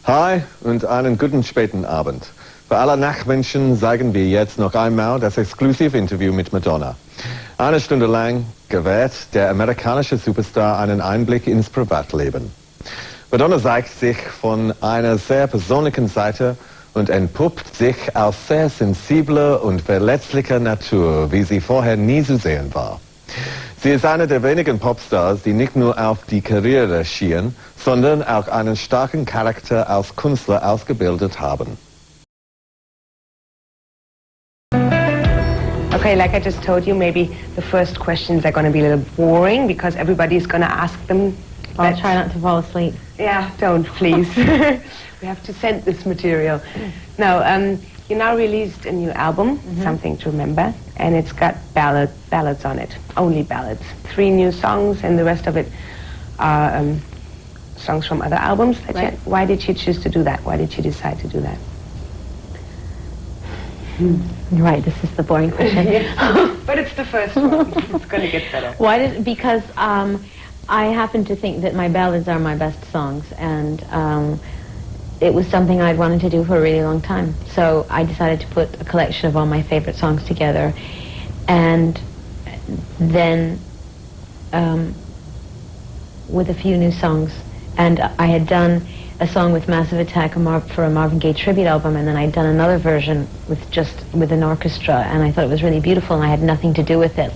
Hi und einen guten späten Abend. Für alle Nachmenschen zeigen wir jetzt noch einmal das Exklusiv-Interview mit Madonna. Eine Stunde lang gewährt der amerikanische Superstar einen Einblick ins Privatleben. Madonna zeigt sich von einer sehr persönlichen Seite und entpuppt sich als sehr sensible und verletzliche Natur, wie sie vorher nie zu sehen war. Sie ist eine der wenigen Popstars, die nicht nur auf die Karriere schielen, sondern auch einen starken Charakter als Künstler ausgebildet haben. Okay, like I just told you, maybe the first questions are going to be a little boring because everybody's going to ask them. I'll try not to fall asleep. Yeah, don't, please. We have to send this material. No, you now released a new album, Something to Remember, and it's got ballads on it, only ballads. 3 new songs, and the rest of it are songs from other albums. Right. Why did you choose to do that? Why did you decide to do that? Right, this is the boring question. But it's the first one. It's going to get better. Because I happen to think that my ballads are my best songs, and it was something I'd wanted to do for a really long time. So I decided to put a collection of all my favorite songs together, and then with a few new songs. And I had done a song with Massive Attack for a Marvin Gaye tribute album, and then I'd done another version with an orchestra, and I thought it was really beautiful, and I had nothing to do with it.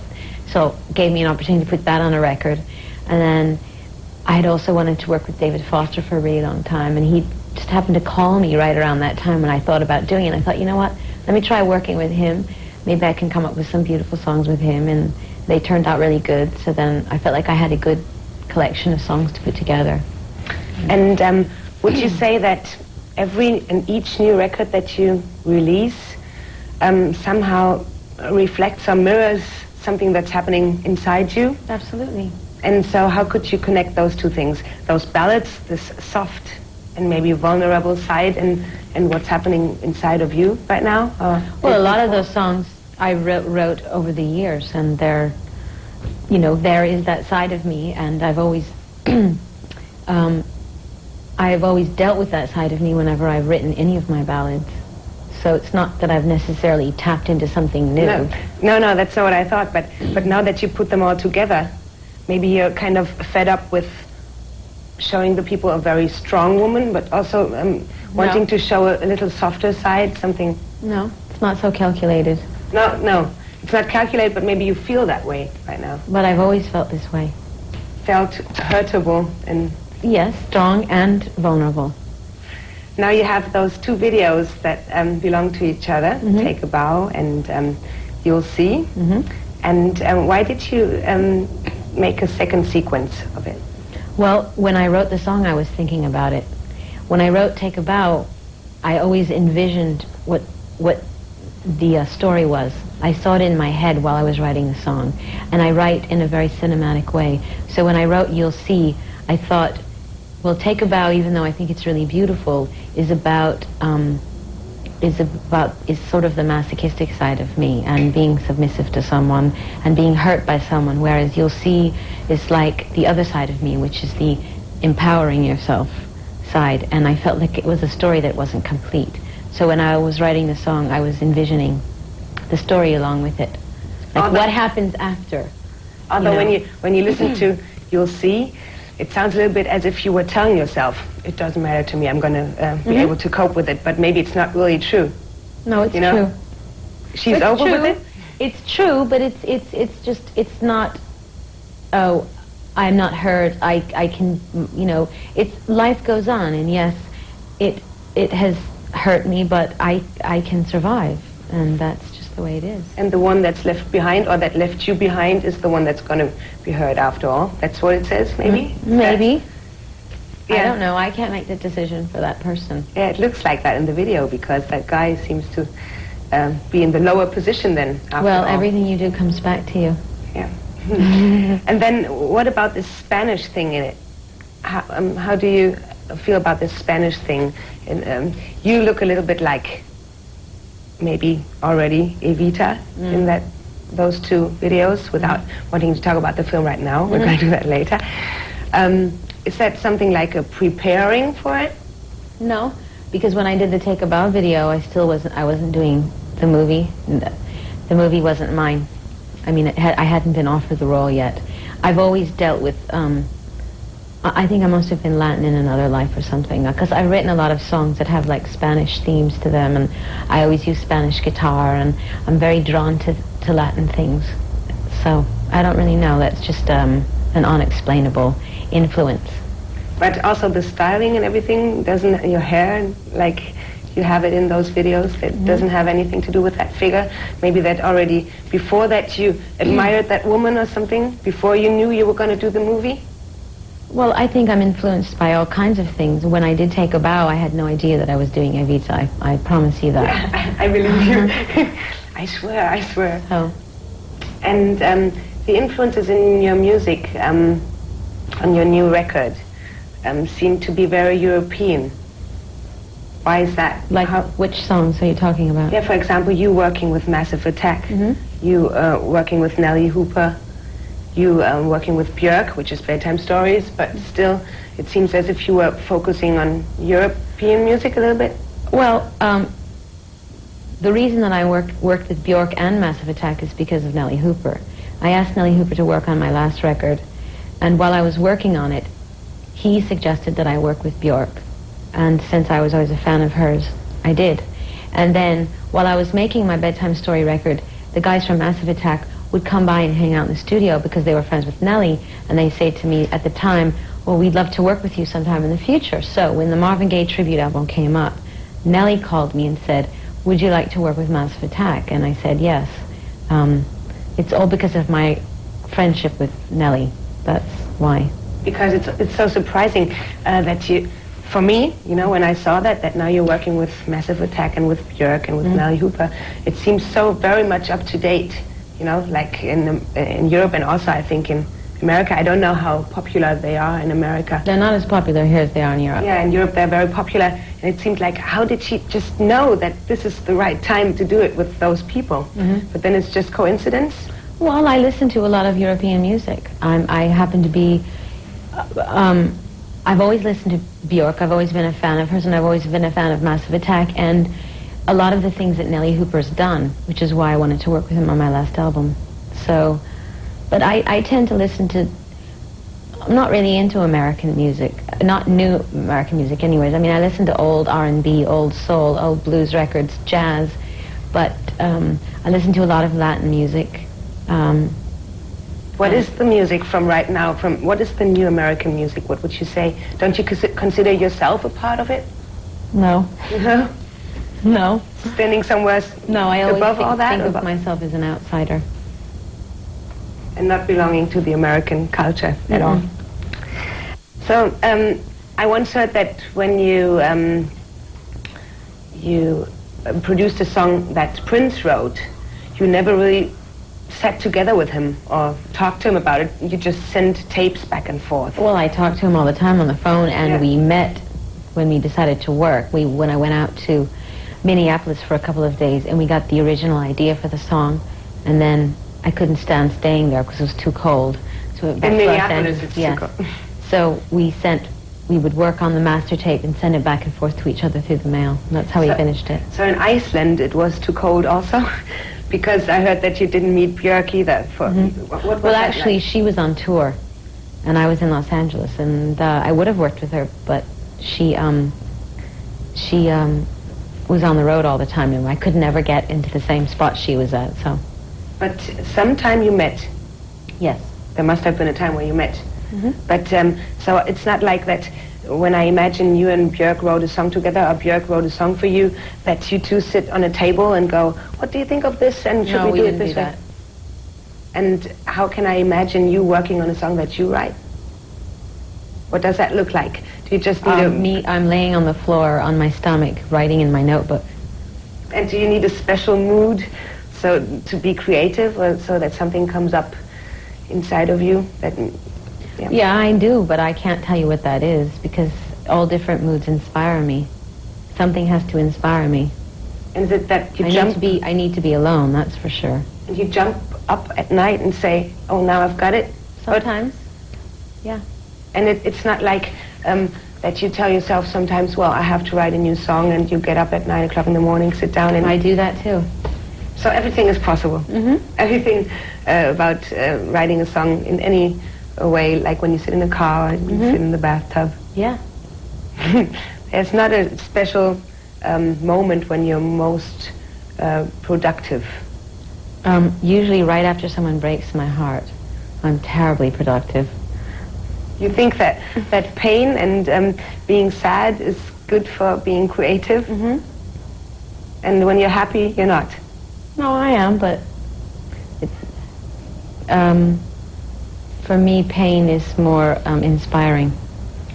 So it gave me an opportunity to put that on a record. And then I had also wanted to work with David Foster for a really long time, and he just happened to call me right around that time when I thought about doing it. I thought, you know what, let me try working with him. Maybe I can come up with some beautiful songs with him, and they turned out really good. So then I felt like I had a good collection of songs to put together. And would you say that each new record that you release somehow reflects or mirrors something that's happening inside you? Absolutely. And so how could you connect those two things? Those ballads, this soft and maybe vulnerable side, and what's happening inside of you right now? Well, a lot of those songs I wrote over the years, and there is that side of me, and I've always dealt with that side of me whenever I've written any of my ballads. So it's not that I've necessarily tapped into something new. No, that's not what I thought. But now that you put them all together, maybe you're kind of fed up with showing the people a very strong woman, but also wanting to show a little softer side, something. No, it's not so calculated. No, it's not calculated, but maybe you feel that way right now. But I've always felt this way. Felt hurtable and... Yes, strong and vulnerable. Now you have those 2 videos that belong to each other, Take a Bow and You'll See. And why did you make a second sequence of it? Well, when I wrote the song, I was thinking about it. When I wrote Take a Bow, I always envisioned what the story was. I saw it in my head while I was writing the song, and I write in a very cinematic way. So when I wrote You'll See, I thought, well, Take a Bow, even though I think it's really beautiful, is sort of the masochistic side of me, and being submissive to someone and being hurt by someone, whereas You'll See is like the other side of me, which is the empowering yourself side, and I felt like it was a story that wasn't complete. So when I was writing the song, I was envisioning the story along with it, like what happens after. Although when you listen to You'll See, it sounds a little bit as if you were telling yourself, it doesn't matter to me, I'm going to be able to cope with it, but maybe it's not really true. No, it's true. She's over with it? It's true, but it's not, oh, I'm not hurt, I can, life goes on, and yes, it has hurt me, but I can survive, and that's just the way it is. And the one that's left behind, or that left you behind, is the one that's going to be hurt after all. That's what it says, maybe? Maybe. Yeah. I don't know. I can't make the decision for that person. Yeah, it looks like that in the video, because that guy seems to be in the lower position then, after all. Well, everything you do comes back to you. Yeah. And then what about this Spanish thing in it? How do you feel about this Spanish thing? And, you look a little bit like maybe already Evita in those 2 videos, without wanting to talk about the film right now. We're going to do that later. Is that something like a preparing for it? No, because when I did the Take a Bow video, I wasn't doing the movie. The movie wasn't mine. I mean, I hadn't been offered the role yet. I've always dealt with, I think I must have been Latin in another life or something, because I've written a lot of songs that have like Spanish themes to them, and I always use Spanish guitar, and I'm very drawn to Latin things. So I don't really know, that's just an unexplainable influence. But also the styling and everything, doesn't your hair, like you have it in those videos, it doesn't have anything to do with that figure? Maybe that already, before that you admired that woman or something, before you knew you were going to do the movie? Well, I think I'm influenced by all kinds of things. When I did Take a Bow, I had no idea that I was doing Evita. I promise you that. Yeah, I believe you. I swear. Oh. And the influences in your music, on your new record, seem to be very European. Why is that? Like, which songs are you talking about? Yeah, for example, you working with Massive Attack, you working with Nelly Hooper, you working with Björk, which is Bedtime Stories, but still it seems as if you were focusing on European music a little bit. Well, the reason that I worked with Björk and Massive Attack is because of Nelly Hooper. I asked Nelly Hooper to work on my last record, and while I was working on it, he suggested that I work with Björk. And since I was always a fan of hers, I did. And then, while I was making my Bedtime Story record, the guys from Massive Attack would come by and hang out in the studio because they were friends with Nelly, and they say to me at the time, well, we'd love to work with you sometime in the future. So when the Marvin Gaye tribute album came up, Nelly called me and said, would you like to work with Massive Attack? And I said yes. It's all because of my friendship with Nelly. That's why. Because it's so surprising that you, for me, you know, when I saw that now you're working with Massive Attack and with Björk and with Nelly Hooper, it seems so very much up to date, you know, like in Europe and also I think in America. I don't know how popular they are in America. They're not as popular here as they are in Europe. Yeah, in Europe they're very popular, and it seems like, how did she just know that this is the right time to do it with those people? But then it's just coincidence? Well, I listen to a lot of European music. I happen to be, I've always listened to Björk, I've always been a fan of hers, and I've always been a fan of Massive Attack, and a lot of the things that Nelly Hooper's done, which is why I wanted to work with him on my last album. So, but I tend to listen to, I'm not really into American music, not new American music anyways. I mean, I listen to old R&B, old soul, old blues records, jazz, but I listen to a lot of Latin music. What is the music from right now? What is the new American music? What would you say? Don't you consider yourself a part of it? No. No? No. Standing somewhere No, I always above all that? think of myself as an outsider. And not belonging to the American culture at all. So I once heard that when you produced a song that Prince wrote, you never really sat together with him or talked to him about it. You just sent tapes back and forth. Well, I talked to him all the time on the phone, and we met when we decided to work. When I went out to Minneapolis for a couple of days, and we got the original idea for the song, and then I couldn't stand staying there because it was too cold. So in Minneapolis, it's too cold. So we would work on the master tape and send it back and forth to each other through the mail. And that's how we finished it. So in Iceland, it was too cold also? Because I heard that you didn't meet Björk either. What was well, that actually, like? she was on tour, and I was in Los Angeles, and I would have worked with her, but she was on the road all the time, and I could never get into the same spot she was at, so. But sometime you met. Yes. There must have been a time where you met. But so it's not like that when I imagine you and Björk wrote a song together, or Björk wrote a song for you, that you two sit on a table and go, what do you think of this, and should we do it this way? And how can I imagine you working on a song that you write? What does that look like? Do you just need I'm laying on the floor on my stomach, writing in my notebook. And do you need a special mood to be creative, or so that something comes up inside of you? Yeah, I do, but I can't tell you what that is, because all different moods inspire me. Something has to inspire me. And is it that you I need to be alone, that's for sure. And you jump up at night and say, oh, now I've got it? Sometimes, yeah. And it's not like that you tell yourself sometimes, well, I have to write a new song, and you get up at 9 o'clock in the morning, sit down, and I do that too. So everything is possible. Everything about writing a song in any way, like when you sit in the car, and you sit in the bathtub. Yeah. There's not a special moment when you're most productive. Usually right after someone breaks my heart, I'm terribly productive. You think that pain and being sad is good for being creative? And when you're happy, you're not? No, I am, but for me, pain is more inspiring.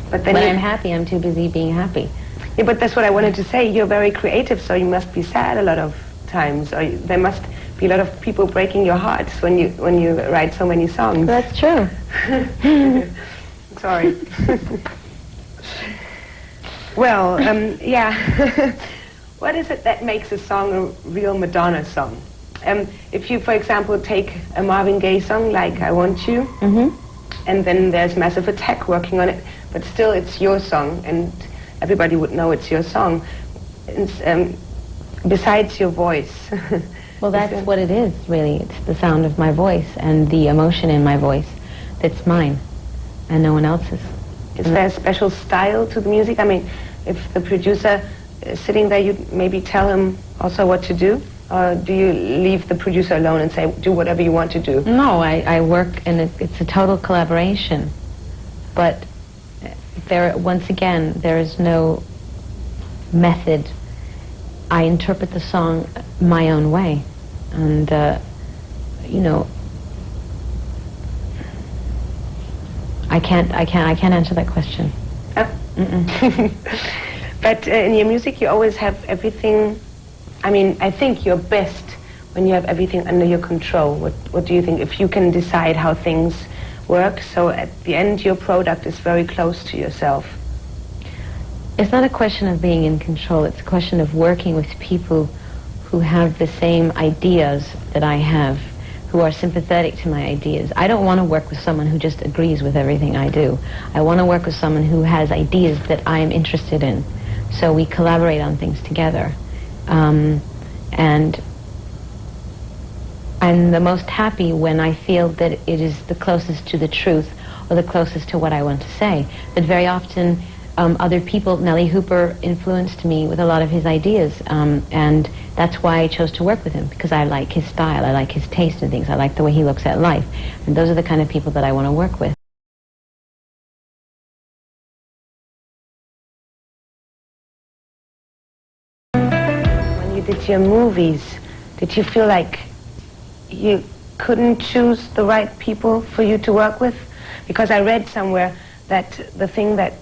But then when I'm happy, I'm too busy being happy. Yeah, but that's what I wanted to say. You're very creative, so you must be sad a lot of times, or there must be a lot of people breaking your hearts when you write so many songs. That's true. Sorry. Well, yeah. What is it that makes a song a real Madonna song? If you, for example, take a Marvin Gaye song like I Want You, and then there's Massive Attack working on it, but still it's your song, and everybody would know it's your song. It's, besides your voice. Well, that's what it is, really. It's the sound of my voice and the emotion in my voice that's mine and no one else's. Is there a special style to the music? I mean, if the producer is sitting there, you maybe tell him also what to do? Or do you leave the producer alone and say, do whatever you want to do? No, I work, and it's a total collaboration. But once again, there is no method. I interpret the song my own way. And, you know, I can't answer that question. But in your music, you always have everything. I mean, I think you're best when you have everything under your control. What do you think? If you can decide how things work, so at the end, your product is very close to yourself. It's not a question of being in control. It's a question of working with people who have the same ideas that I have, who are sympathetic to my ideas. I don't want to work with someone who just agrees with everything I do. I want to work with someone who has ideas that I am interested in. So we collaborate on things together. And I'm the most happy when I feel that it is the closest to the truth or the closest to what I want to say. But very often other people, Nellie Hooper influenced me with a lot of his ideas, and that's why I chose to work with him, because I like his style, I like his taste in things, I like the way he looks at life. And those are the kind of people that I want to work with. When you did your movies, did you feel like you couldn't choose the right people for you to work with? Because I read somewhere that the thing that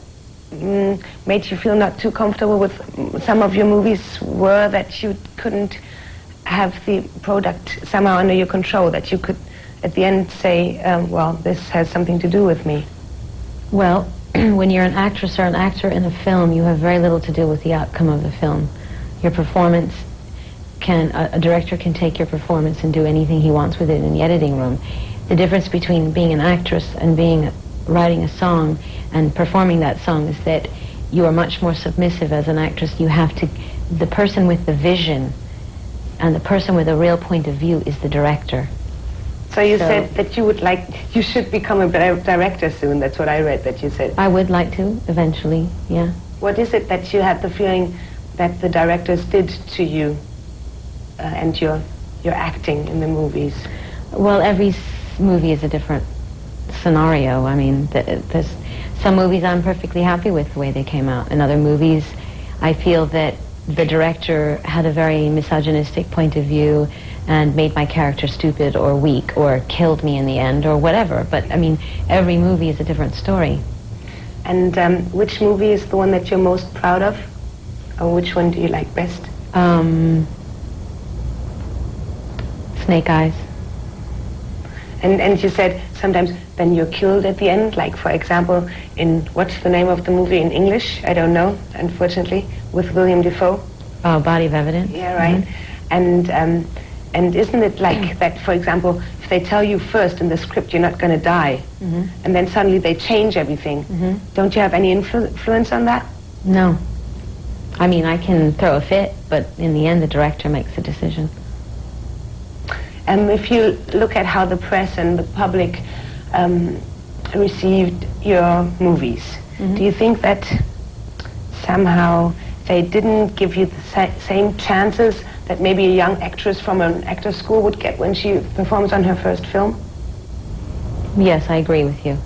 made you feel not too comfortable with some of your movies were that you couldn't have the product somehow under your control, that you could at the end say, well, this has something to do with me. Well, when you're an actress or an actor in a film, you have very little to do with the outcome of the film. Your performance a director can take your performance and do anything he wants with it in the editing room. The difference between being an actress and writing a song and performing that song is that you are much more submissive as an actress. You have to, the person with the vision and the person with a real point of view is the director. So you said that you should become a director soon. That's what I read that you said. I would like to, eventually, yeah. What is it that you had the feeling that the directors did to you and your acting in the movies? Well, every movie is a different scenario. I mean, there's some movies I'm perfectly happy with the way they came out. In other movies, I feel that the director had a very misogynistic point of view and made my character stupid or weak or killed me in the end or whatever. But, I mean, every movie is a different story. And which movie is the one that you're most proud of? Or which one do you like best? Snake Eyes. And you said sometimes then you're killed at the end, like for example in, what's the name of the movie in English? I don't know, unfortunately, with William Dafoe. Oh, Body of Evidence. Yeah, right. Mm-hmm. And And isn't it like that, for example, if they tell you first in the script you're not going to die, and then suddenly they change everything, don't you have any influence on that? No. I mean, I can throw a fit, but in the end the director makes the decision. If you look at how the press and the public received your movies, do you think that somehow they didn't give you the same chances that maybe a young actress from an actor school would get when she performs on her first film? Yes, I agree with you.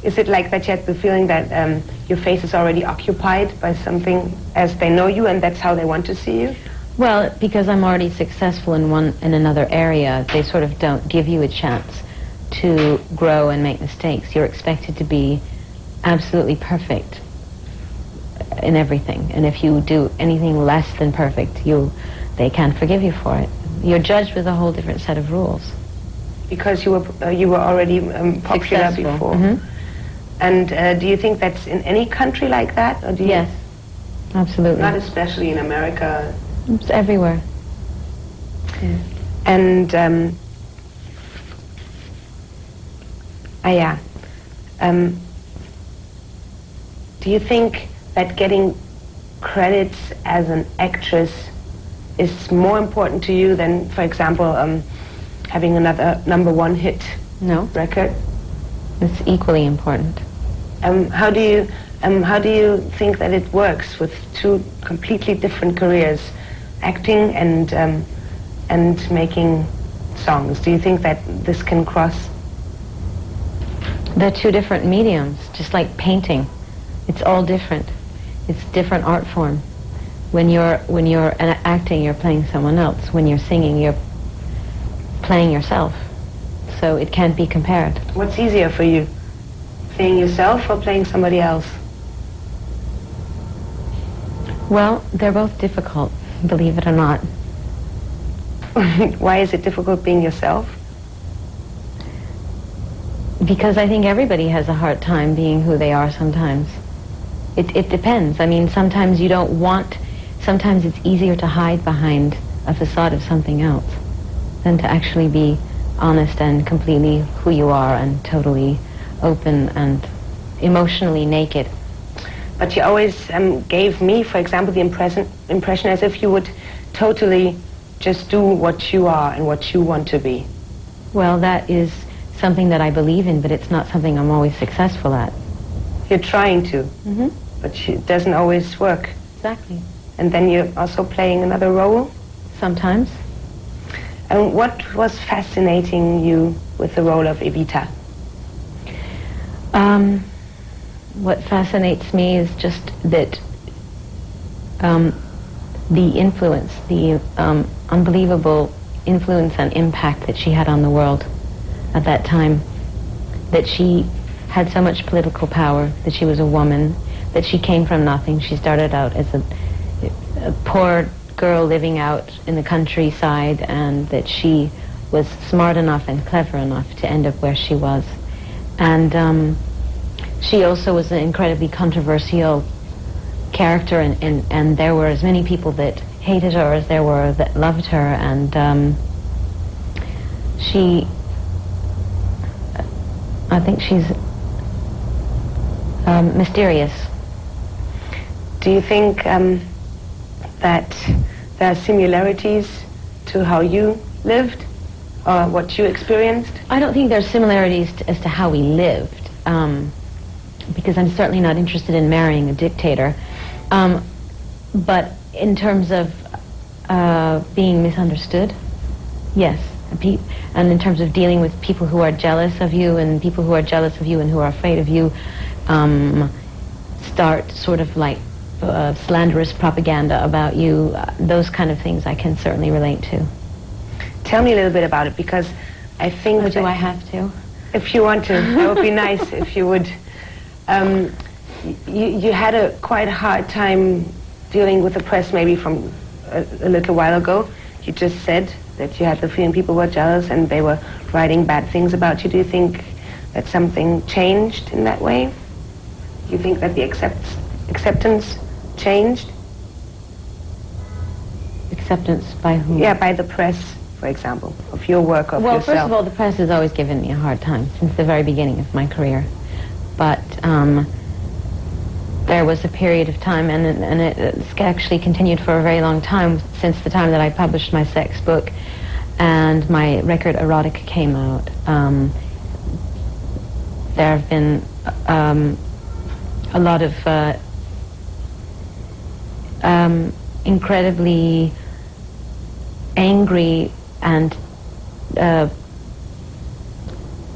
Is it like that you had the feeling that your face is already occupied by something as they know you and that's how they want to see you? Well, because I'm already successful in another area, they sort of don't give you a chance to grow and make mistakes. You're expected to be absolutely perfect in everything, and if you do anything less than perfect, they can't forgive you for it. You're judged with a whole different set of rules. Because you were already popular Successful. before. And do you think that's in any country like that, or do you? Yes, absolutely. Not especially in America. It's everywhere. Yeah. And do you think that getting credits as an actress is more important to you than, for example, having another #1 hit record? It's equally important. How do you think that it works with two completely different careers, acting and making songs? Do you think that this can cross? They're two different mediums, just like painting. It's all different. It's different art form. When you're acting, you're playing someone else. When you're singing, you're playing yourself. So it can't be compared. What's easier for you, playing yourself or playing somebody else? Well, they're both difficult, believe it or not. Why is it difficult being yourself? Because I think everybody has a hard time being who they are sometimes. It depends. I mean, sometimes you don't want, sometimes it's easier to hide behind a facade of something else than to actually be honest and completely who you are and totally open and emotionally naked. But you always gave me, for example, the impression as if you would totally just do what you are and what you want to be. Well, that is something that I believe in, but it's not something I'm always successful at. You're trying to, but it doesn't always work. Exactly. And then you're also playing another role? Sometimes. And what was fascinating you with the role of Evita? What fascinates me is just that the influence, the unbelievable influence and impact that she had on the world at that time, that she had so much political power, that she was a woman, that she came from nothing. She started out as a poor girl living out in the countryside, and that she was smart enough and clever enough to end up where she was. And she also was an incredibly controversial character, and there were as many people that hated her as there were that loved her, and I think she's mysterious. Do you think that there are similarities to how you lived or what you experienced? I don't think there's similarities as to how we lived, because I'm certainly not interested in marrying a dictator. But in terms of being misunderstood, yes. And in terms of dealing with people who are jealous of you, and people who are jealous of you and who are afraid of you, start sort of like slanderous propaganda about you, those kind of things I can certainly relate to. Tell me a little bit about it, because I think... Oh, do I have to? If you want to, that would be nice if you would. You had a quite hard time dealing with the press maybe from a little while ago. You just said that you had the feeling people were jealous and they were writing bad things about you. Do you think that something changed in that way? Do you think that the acceptance changed? Acceptance by whom? Yeah, by the press, for example, of your work, of well, yourself. first of all, the press has always given me a hard time since the very beginning of my career. But there was a period of time, and it's actually continued for a very long time, since the time that I published my sex book and my record Erotica came out. There have been a lot of incredibly angry and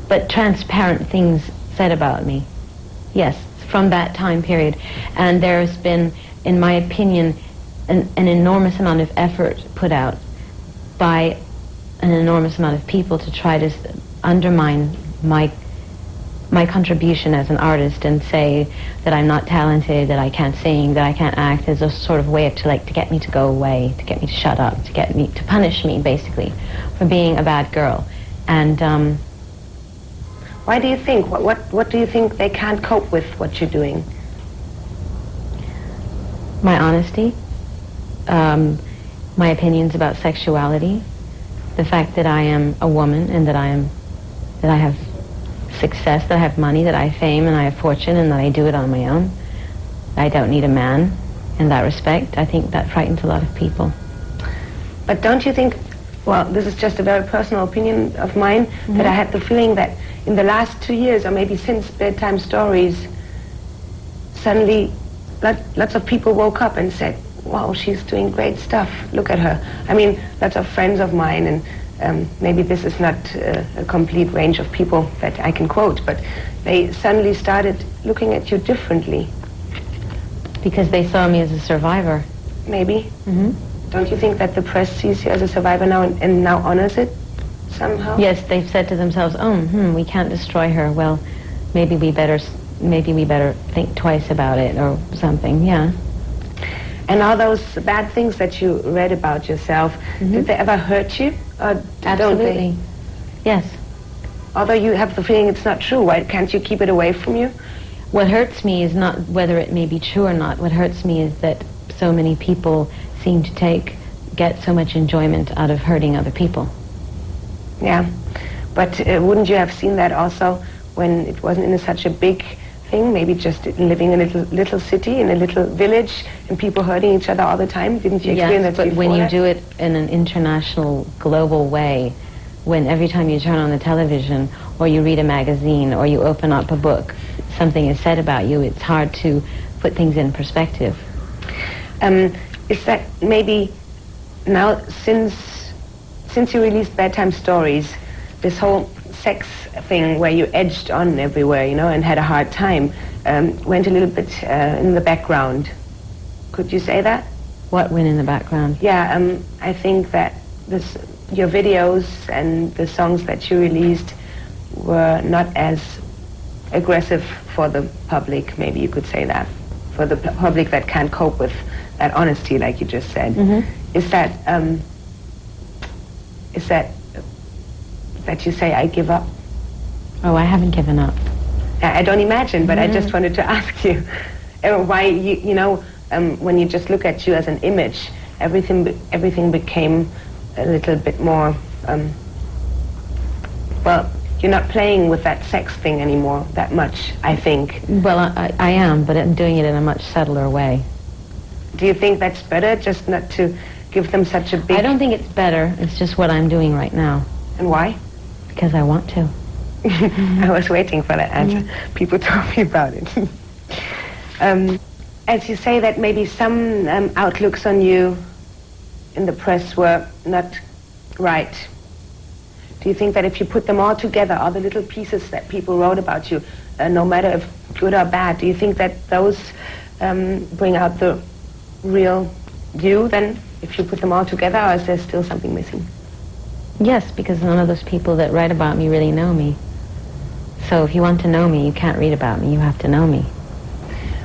but transparent things said about me. Yes, from that time period. And there's been, in my opinion, an enormous amount of effort put out by an enormous amount of people to try to undermine my contribution as an artist and say that I'm not talented, that I can't sing, that I can't act, as a sort of way to get me to go away, to get me to shut up, to punish me, basically, for being a bad girl. And why do you think? What do you think they can't cope with what you're doing? My honesty, my opinions about sexuality, the fact that I am a woman and that I have success, that I have money, that I have fame, and I have fortune, and that I do it on my own. I don't need a man in that respect. I think that frightens a lot of people. But don't you think, well, this is just a very personal opinion of mine, that I had the feeling that in the last 2 years, or maybe since Bedtime Stories, suddenly lots of people woke up and said, wow, she's doing great stuff, look at her. I mean, lots of friends of mine, and maybe this is not a complete range of people that I can quote, but they suddenly started looking at you differently. Because they saw me as a survivor. Maybe. Don't you think that the press sees you as a survivor now and now honors it somehow? Yes, they've said to themselves, we can't destroy her. Well, maybe we better think twice about it or something, yeah. And all those bad things that you read about yourself, did they ever hurt you? Or Absolutely. Don't they? Yes. Although you have the feeling it's not true, why can't you keep it away from you? What hurts me is not whether it may be true or not. What hurts me is that so many people seem to get so much enjoyment out of hurting other people. Yeah, but wouldn't you have seen that also when it wasn't in such a big thing, maybe just living in a little city, in a little village, and people hurting each other all the time? Didn't you experience that? Yes, but when you that? do it in an international, global way, when every time you turn on the television, or you read a magazine, or you open up a book, something is said about you, it's hard to put things in perspective. Is that maybe now, since you released Bedtime Stories, this whole sex thing where you edged on everywhere, and had a hard time, went a little bit in the background. Could you say that? What went in the background? Yeah, I think that your videos and the songs that you released were not as aggressive for the public, maybe you could say that, for the public that can't cope with that honesty, like you just said. Is that you say, I give up? Oh, I haven't given up. I don't imagine, but I just wanted to ask you why when you just look at you as an image, everything became a little bit more. Well, you're not playing with that sex thing anymore that much, I think. Well, I am, but I'm doing it in a much subtler way. Do you think that's better, just not to give them such a big... I don't think it's better. It's just what I'm doing right now. And why? Because I want to. I was waiting for that answer. People told me about it. As you say that maybe some outlooks on you in the press were not right, do you think that if you put them all together, all the little pieces that people wrote about you, no matter if good or bad, do you think that those bring out the real you then, if you put them all together, or is there still something missing? Yes, because none of those people that write about me really know me. So if you want to know me, you can't read about me, you have to know me.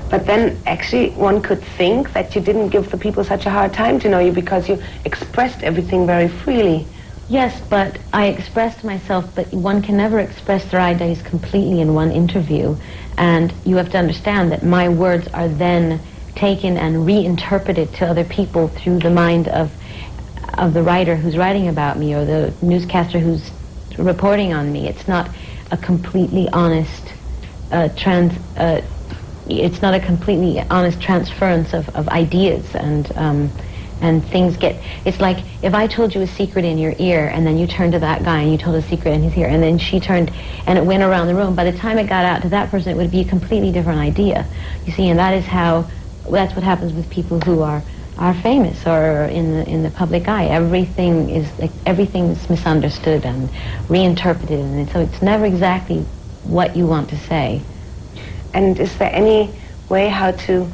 But then actually one could think that you didn't give the people such a hard time to know you because you expressed everything very freely. Yes, but I expressed myself, but one can never express their ideas completely in one interview. And you have to understand that my words are then taken and reinterpreted to other people through the mind of of the writer who's writing about me or the newscaster who's reporting on me. It's not a completely honest it's not a completely honest transference of ideas, and things get, it's like if I told you a secret in your ear and then you turned to that guy and you told a secret in his ear and then she turned and it went around the room, by the time it got out to that person it would be a completely different idea, you see, and that's what happens with people who are famous or in the public eye. Everything's misunderstood and reinterpreted, and so it's never exactly what you want to say. And is there any way how to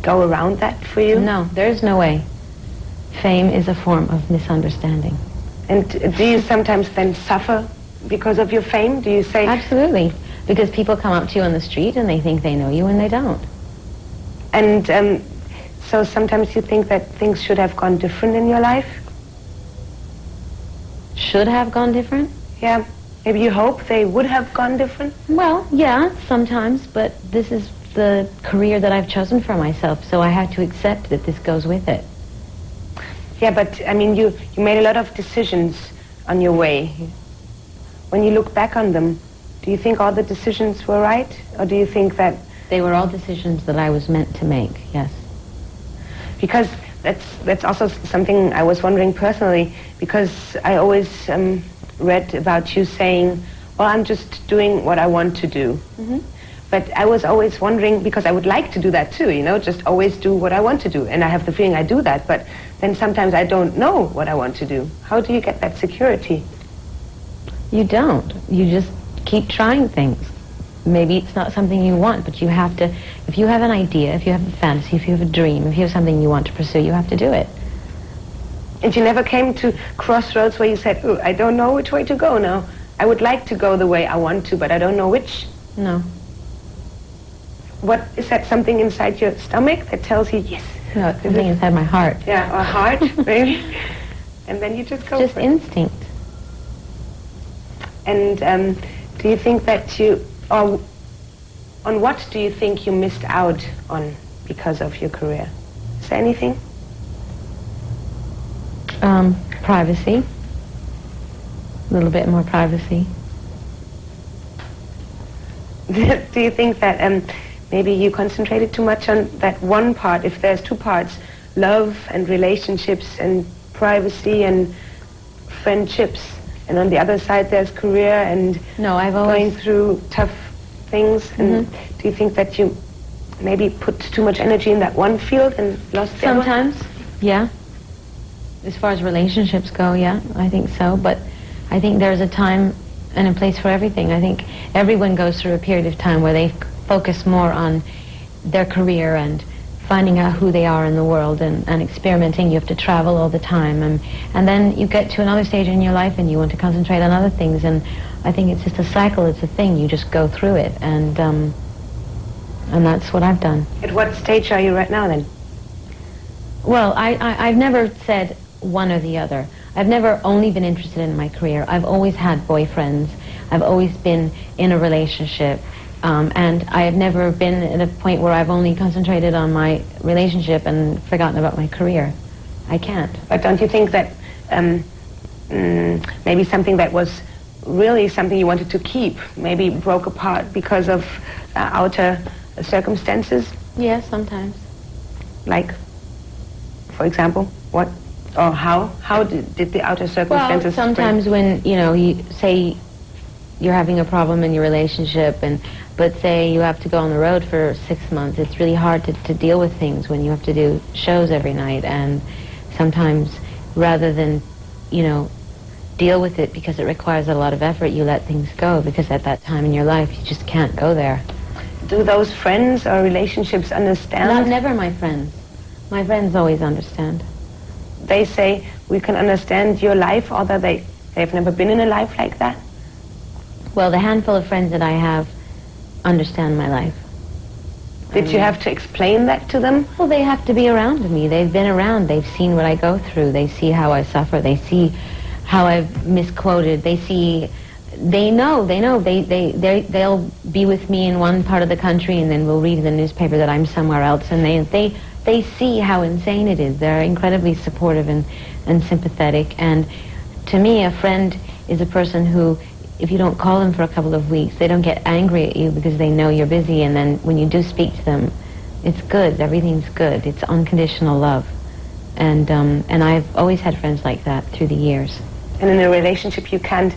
go around that for you? No, there's no way. Fame is a form of misunderstanding. And do you sometimes then suffer because of your fame? Do you say... Absolutely, because people come up to you on the street and they think they know you and they don't. And so sometimes you think that things should have gone different in your life? Should have gone different? Yeah. Maybe you hope they would have gone different? Well, yeah, sometimes, but this is the career that I've chosen for myself, so I have to accept that this goes with it. Yeah, but, I mean, you made a lot of decisions on your way. When you look back on them, do you think all the decisions were right? Or do you think that... They were all decisions that I was meant to make, yes. Because that's also something I was wondering personally, because I always read about you saying, well, I'm just doing what I want to do. Mm-hmm. But I was always wondering, because I would like to do that too, you know, just always do what I want to do. And I have the feeling I do that, but then sometimes I don't know what I want to do. How do you get that security? You don't. You just keep trying things. Maybe it's not something you want, but you have to, if you have an idea, if you have a fantasy, if you have a dream, if you have something you want to pursue, you have to do it. And you never came to crossroads where you said, oh, I don't know which way to go now. I would like to go the way I want to, but I don't know which. No. What, is that something inside your stomach that tells you, yes? No, it's something inside my heart. Yeah, or heart, maybe. And then you just go just for it. Instinct. And do you think that you, or on what do you think you missed out on because of your career? Is there anything? Privacy. A little bit more privacy. Do you think that maybe you concentrated too much on that one part? If there's two parts, love and relationships and privacy and friendships, and on the other side there's career and going through tough things, and do you think that you maybe put too much energy in that one field and lost the other one? Sometimes, yeah. As far as relationships go, yeah, I think so. But I think there's a time and a place for everything. I think everyone goes through a period of time where they focus more on their career and finding out who they are in the world and experimenting. You have to travel all the time. And then you get to another stage in your life and you want to concentrate on other things. And I think it's just a cycle. It's a thing. You just go through it. And that's what I've done. At what stage are you right now, then? Well, I've never said one or the other. I've never only been interested in my career. I've always had boyfriends. I've always been in a relationship. And I have never been at a point where I've only concentrated on my relationship and forgotten about my career. I can't. But don't you think that maybe something that was really something you wanted to keep maybe broke apart because of outer circumstances? Yes, sometimes. Like, for example, what or how? How did the outer circumstances? Well, sometimes when, you know, you say you're having a problem in your relationship, but say you have to go on the road for 6 months, it's really hard to deal with things when you have to do shows every night. And sometimes rather than, you know, deal with it because it requires a lot of effort, you let things go because at that time in your life you just can't go there. Do those friends or relationships understand? Never my friends. My friends always understand. They say we can understand your life, although they've never been in a life like that? Well, the handful of friends that I have understand my life. Did you have to explain that to them? Well, they have to be around me. They've been around. They've seen what I go through. They see how I suffer. They see how I've misquoted. They know. They'll be with me in one part of the country and then we'll read in the newspaper that I'm somewhere else, and they they see how insane it is. They're incredibly supportive and sympathetic. And to me, a friend is a person who, if you don't call them for a couple of weeks, they don't get angry at you because they know you're busy. And then when you do speak to them, it's good. Everything's good. It's unconditional love. And I've always had friends like that through the years. And in a relationship, you can't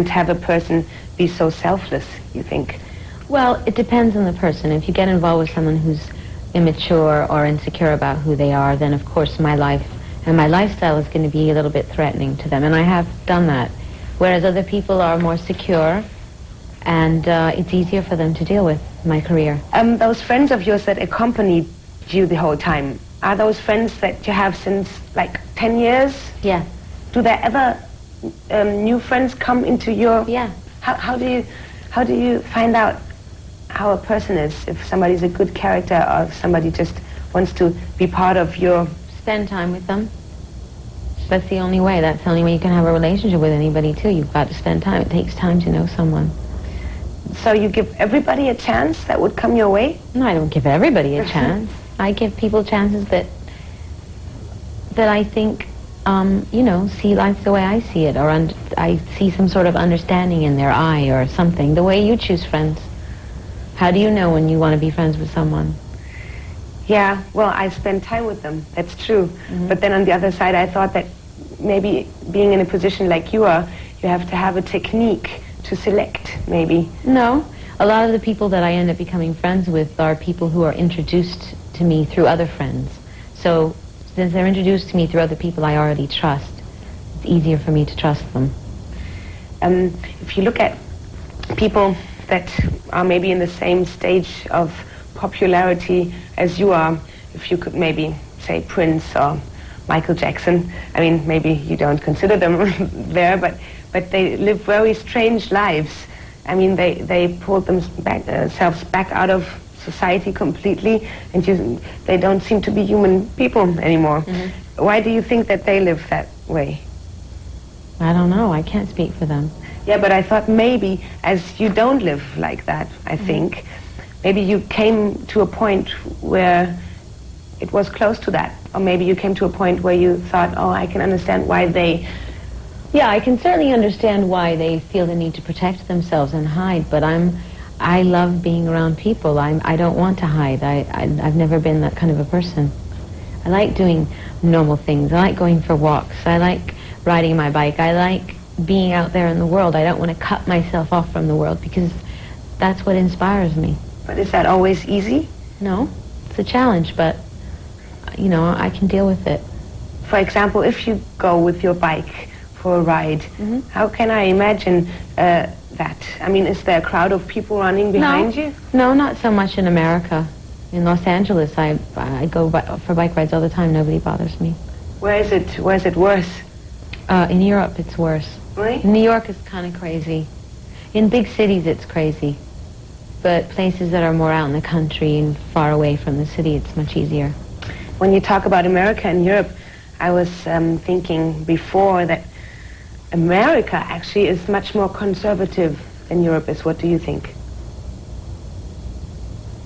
have a person be so selfless, you think? Well, it depends on the person. If you get involved with someone who's immature or insecure about who they are, then of course my life and my lifestyle is going to be a little bit threatening to them, and I have done that. Whereas other people are more secure, and it's easier for them to deal with my career. Those friends of yours that accompanied you the whole time, are those friends that you have since like 10 years? Yeah. Do there ever new friends come into your... Yeah. How do you find out how a person is, if somebody's a good character or if somebody just wants to be part of your... Spend time with them. That's the only way. That's the only way you can have a relationship with anybody, too. You've got to spend time. It takes time to know someone. So you give everybody a chance that would come your way? No, I don't give everybody a chance. I give people chances that I think, see life the way I see it, or I see some sort of understanding in their eye or something. The way you choose friends. How do you know when you want to be friends with someone? Yeah, well, I spend time with them. That's true. Mm-hmm. But then on the other side, I thought that maybe being in a position like you are, you have to have a technique to select, maybe. No. A lot of the people that I end up becoming friends with are people who are introduced to me through other friends. So since they're introduced to me through other people I already trust, it's easier for me to trust them. If you look at people that are maybe in the same stage of popularity as you are, if you could maybe say Prince or Michael Jackson, I mean, maybe you don't consider them there, but they live very strange lives. I mean, they pulled themselves back out of society completely, and they don't seem to be human people anymore. Mm-hmm. Why do you think that they live that way? I don't know. I can't speak for them. Yeah, but I thought maybe, as you don't live like that, I think, maybe you came to a point where it was close to that. Or maybe you came to a point where you thought, oh, I can understand why they... Yeah, I can certainly understand why they feel the need to protect themselves and hide, but I love being around people. I don't want to hide. I've never been that kind of a person. I like doing normal things. I like going for walks. I like riding my bike. I like being out there in the world. I don't want to cut myself off from the world because that's what inspires me. But is that always easy? No, it's a challenge, but, I can deal with it. For example, if you go with your bike for a ride, mm-hmm. How can I imagine that? I mean, is there a crowd of people running behind you? No, not so much in America. In Los Angeles, I go for bike rides all the time. Nobody bothers me. Where is it worse? In Europe, it's worse. Really? New York is kind of crazy. In big cities, it's crazy. But places that are more out in the country and far away from the city, it's much easier. When you talk about America and Europe, I was thinking before that America actually is much more conservative than Europe is. What do you think?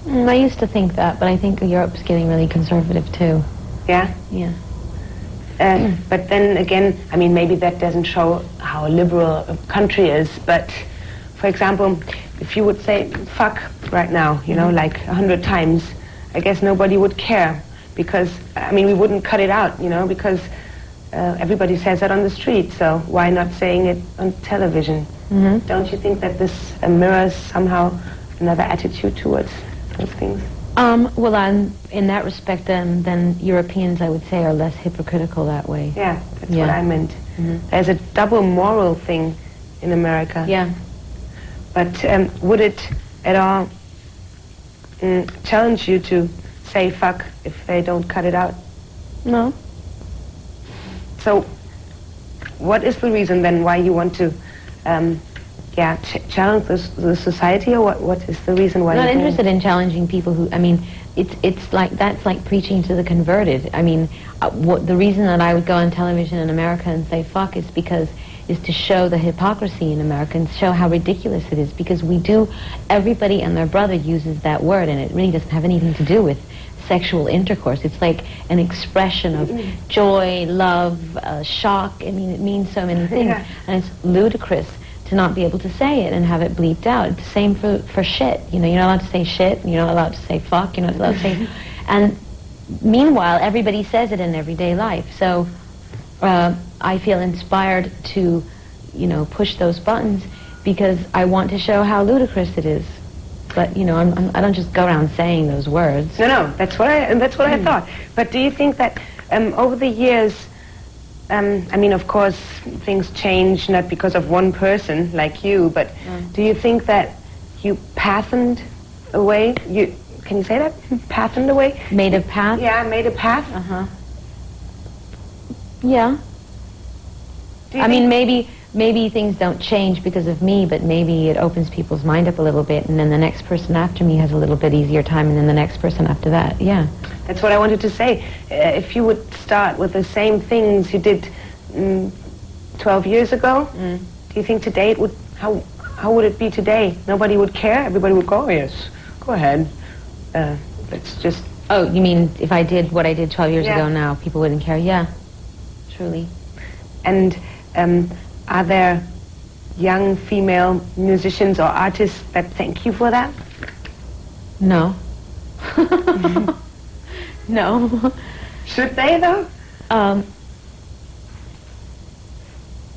I used to think that, but I think Europe's getting really conservative too. Yeah? Yeah. But then again, I mean, maybe that doesn't show how liberal a country is, but for example, if you would say fuck right now, like 100 times, I guess nobody would care because, I mean, we wouldn't cut it out, because everybody says that on the street, so why not saying it on television? Mm-hmm. Don't you think that this mirrors somehow another attitude towards those things? Well, in that respect, then Europeans, I would say, are less hypocritical that way. Yeah, that's what I meant. Mm-hmm. There's a double moral thing in America. Yeah. But would it at all challenge you to say fuck if they don't cut it out? No. So what is the reason then why you want to challenge the society, or what is the reason why? I'm not interested in challenging people who, I mean, it's like, that's like preaching to the converted. I mean, the reason that I would go on television in America and say fuck is because is to show the hypocrisy in America and show how ridiculous it is, because everybody and their brother uses that word, and it really doesn't have anything to do with sexual intercourse. It's like an expression of joy, love, shock. I mean, it means so many things, and it's ludicrous to not be able to say it and have it bleeped out. It's the same for shit. You know, you're not allowed to say shit, and you're not allowed to say fuck, you're not allowed to say... And meanwhile, everybody says it in everyday life. So I feel inspired to, you know, push those buttons because I want to show how ludicrous it is. But, you know, I don't just go around saying those words. No, that's what I thought. But do you think that over the years, I mean, of course, things change not because of one person like you, but do you think that you pathened away? Can you say that? Pathened away? Made a path? Yeah, made a path. Yeah. I mean, maybe things don't change because of me, but maybe it opens people's mind up a little bit, and then the next person after me has a little bit easier time, and then the next person after that. Yeah. That's what I wanted to say. If you would start with the same things you did 12 years ago, do you think today it would? How would it be today? Nobody would care. Everybody would go, oh, yes, go ahead. Let's just... Oh, you mean if I did what I did 12 years ago now, people wouldn't care? Yeah, truly. And are there young female musicians or artists that thank you for that? No. No. Should they, though?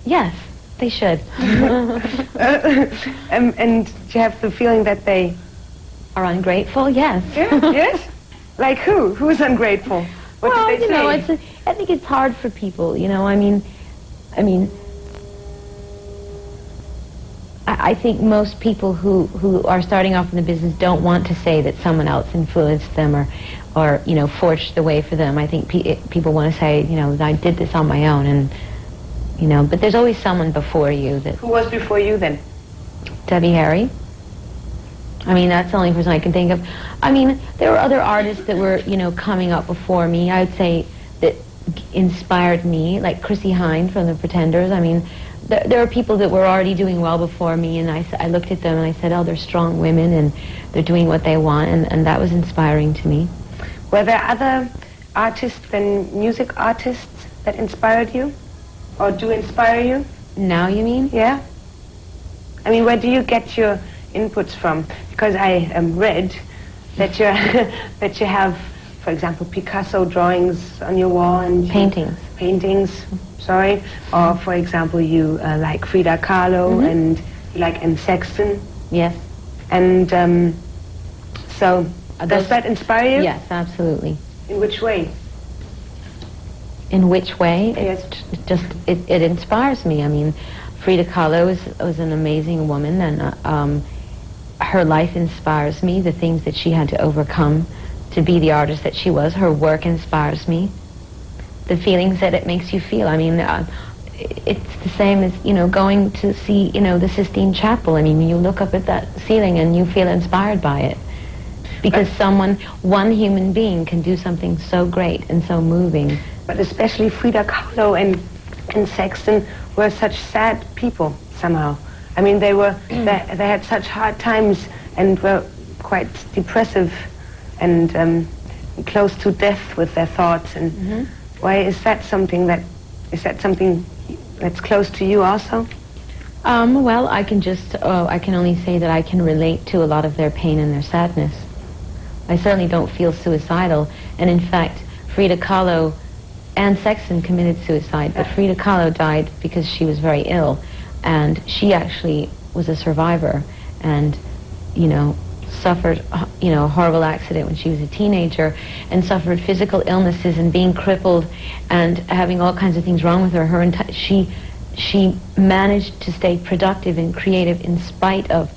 Yes, they should. And do you have the feeling that they... Are ungrateful? Yes. Yeah, yes? Like who? Who's ungrateful? What did they say? Know, I think it's hard for people, you know, I mean, I think most people who are starting off in the business don't want to say that someone else influenced them or you know, forged the way for them. I think people want to say, you know, I did this on my own, and, you know, but there's always someone before you that... Who was before you then? Debbie Harry. I mean, that's the only person I can think of. I mean, there were other artists that were, you know, coming up before me, I would say, that inspired me, like Chrissie Hynde from The Pretenders. I mean, there are people that were already doing well before me, and I looked at them and I said, oh, they're strong women and they're doing what they want, and that was inspiring to me. Were there other artists than music artists that inspired you? Or do inspire you? Now, you mean? Yeah. I mean, where do you get your inputs from? Because I read that you have, for example, Picasso drawings on your wall and paintings. Sorry, or for example, you like Frida Kahlo and you like Anne Sexton. Yes. And so does that inspire you? Yes, absolutely. In which way? In which way? Yes. It inspires me. I mean, Frida Kahlo was an amazing woman, and her life inspires me, the things that she had to overcome to be the artist that she was. Her work inspires me. The feelings that it makes you feel. I mean, it's the same as, you know, going to see, you know, the Sistine Chapel. I mean, you look up at that ceiling and you feel inspired by it. Because one human being can do something so great and so moving. But especially Frida Kahlo and Sexton were such sad people somehow. I mean, they had such hard times and were quite depressive and close to death with their thoughts. And why is that something that's close to you also? Well, I can only say that I can relate to a lot of their pain and their sadness. I certainly don't feel suicidal, and in fact, Frida Kahlo and Sexton committed suicide, but Frida Kahlo died because she was very ill, and she actually was a survivor, and, you know, suffered, you know, a horrible accident when she was a teenager, and suffered physical illnesses and being crippled and having all kinds of things wrong with her. She managed to stay productive and creative in spite of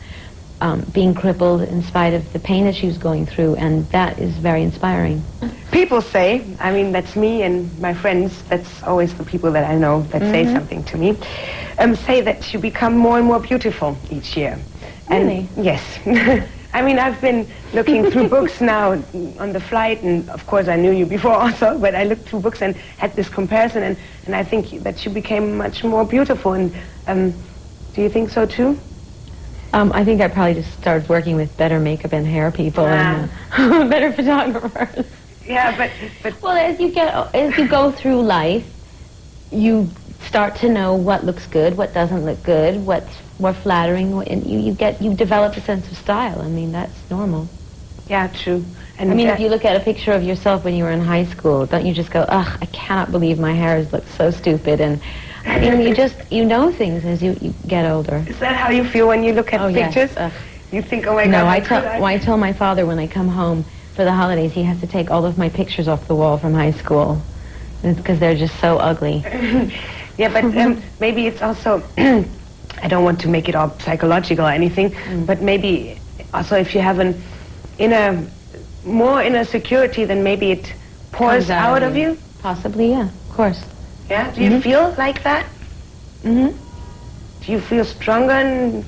being crippled, in spite of the pain that she was going through, and that is very inspiring. People say, I mean, that's me and my friends, that's always the people that I know that say something to me, say that you become more and more beautiful each year. Really? And yes. I mean, I've been looking through books now on the flight, and of course I knew you before also, but I looked through books and had this comparison, and I think that you became much more beautiful. And do you think so too? I think I probably just started working with better makeup and hair people and better photographers. Yeah, but well, as you go through life, you start to know what looks good, what doesn't look good, what's more flattering, and you develop a sense of style. I mean, that's normal. Yeah, true. And I mean, if you look at a picture of yourself when you were in high school, don't you just go, ugh, I cannot believe my hair looks so stupid, and I mean, you know things as you get older. Is that how you feel when you look at pictures? Yes. You think, oh my No, God. I tell my father when I come home for the holidays, he has to take all of my pictures off the wall from high school. It's because they're just so ugly. Yeah, but maybe it's also, I don't want to make it all psychological or anything, but maybe also if you have more inner security, then maybe it pours out of you. Possibly, yeah, of course. Yeah? Do you feel like that? Mm-hmm. Do you feel stronger? And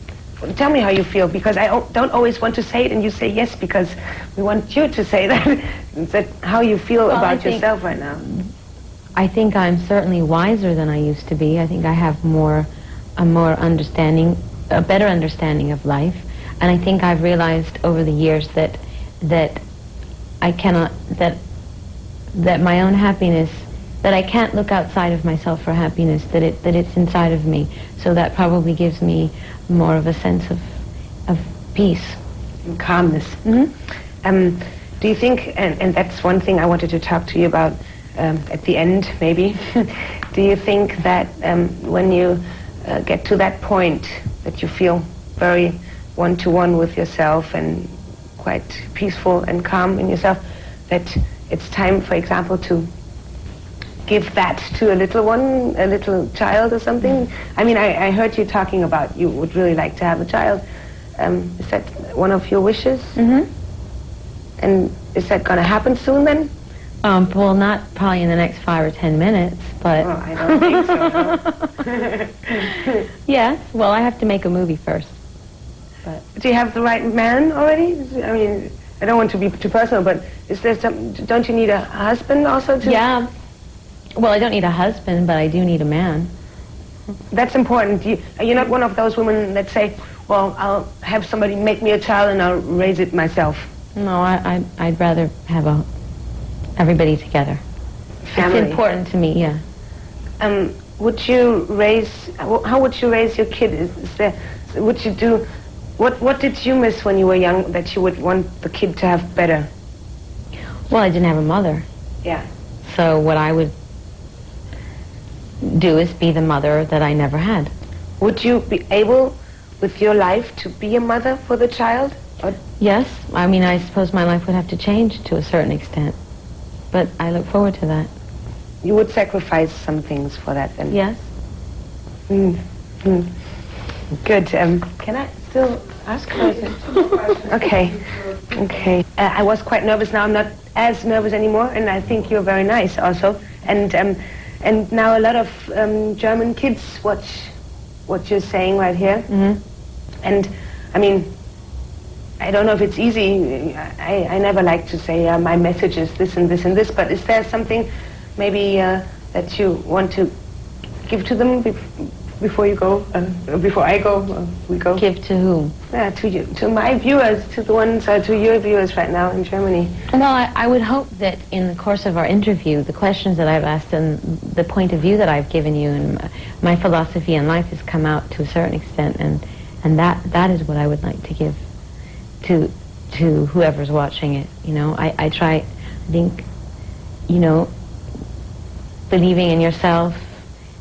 tell me how you feel, because I don't always want to say it and you say yes because we want you to say that. Is that how you feel about yourself right now? I think I'm certainly wiser than I used to be. I think I have a better understanding of life. And I think I've realized over the years that my own happiness, that I can't look outside of myself for happiness, that it's inside of me. So that probably gives me more of a sense of peace. And calmness. Mm-hmm. Do you think, and that's one thing I wanted to talk to you about at the end, maybe, do you think that when you get to that point that you feel very one-to-one with yourself and quite peaceful and calm in yourself, that it's time, for example, to give that to a little child or something? I mean, I heard you talking about you would really like to have a child. Is that one of your wishes? Mm-hmm. And is that going to happen soon then? Well, not probably in the next 5 or 10 minutes, but... Oh, I don't think so. Yes, well, I have to make a movie first. But do you have the right man already? I mean, I don't want to be too personal, but is there don't you need a husband also? Yeah. Well, I don't need a husband, but I do need a man. That's important. You're not one of those women that say, well, I'll have somebody make me a child and I'll raise it myself. No, I'd rather have everybody together. Family. It's important to me, yeah. How would you raise your kid? What did you miss when you were young that you would want the kid to have better? Well, I didn't have a mother. Yeah. So what I would do is be the mother that I never had. Would you be able, with your life, to be a mother for the child? Or? Yes. I mean, I suppose my life would have to change to a certain extent. But I look forward to that. You would sacrifice some things for that then? Yes. Good. Can I still ask questions? Okay. I was quite nervous. Now I'm not as nervous anymore, and I think you're very nice also. And now a lot of German kids watch what you're saying right here. Mm-hmm. And I mean, I don't know if it's easy. I never like to say my message is this and this and this, but is there something maybe that you want to give to them before you go, before I go, we go? Give to whom? Yeah, to you, to my viewers, to the ones, to your viewers right now in Germany. Well, I would hope that in the course of our interview, the questions that I've asked and the point of view that I've given you and my philosophy in life has come out to a certain extent, and that is what I would like to give to whoever's watching it. You know, I think, you know, believing in yourself,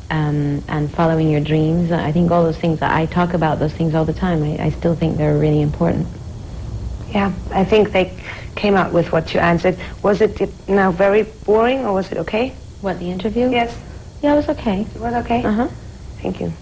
and following your dreams. I think all those things, I talk about those things all the time. I still think they're really important. Yeah, I think they came out with what you answered. Was it now very boring or was it okay? What, the interview? Yes. Yeah, it was okay. It was okay? Uh-huh. Thank you.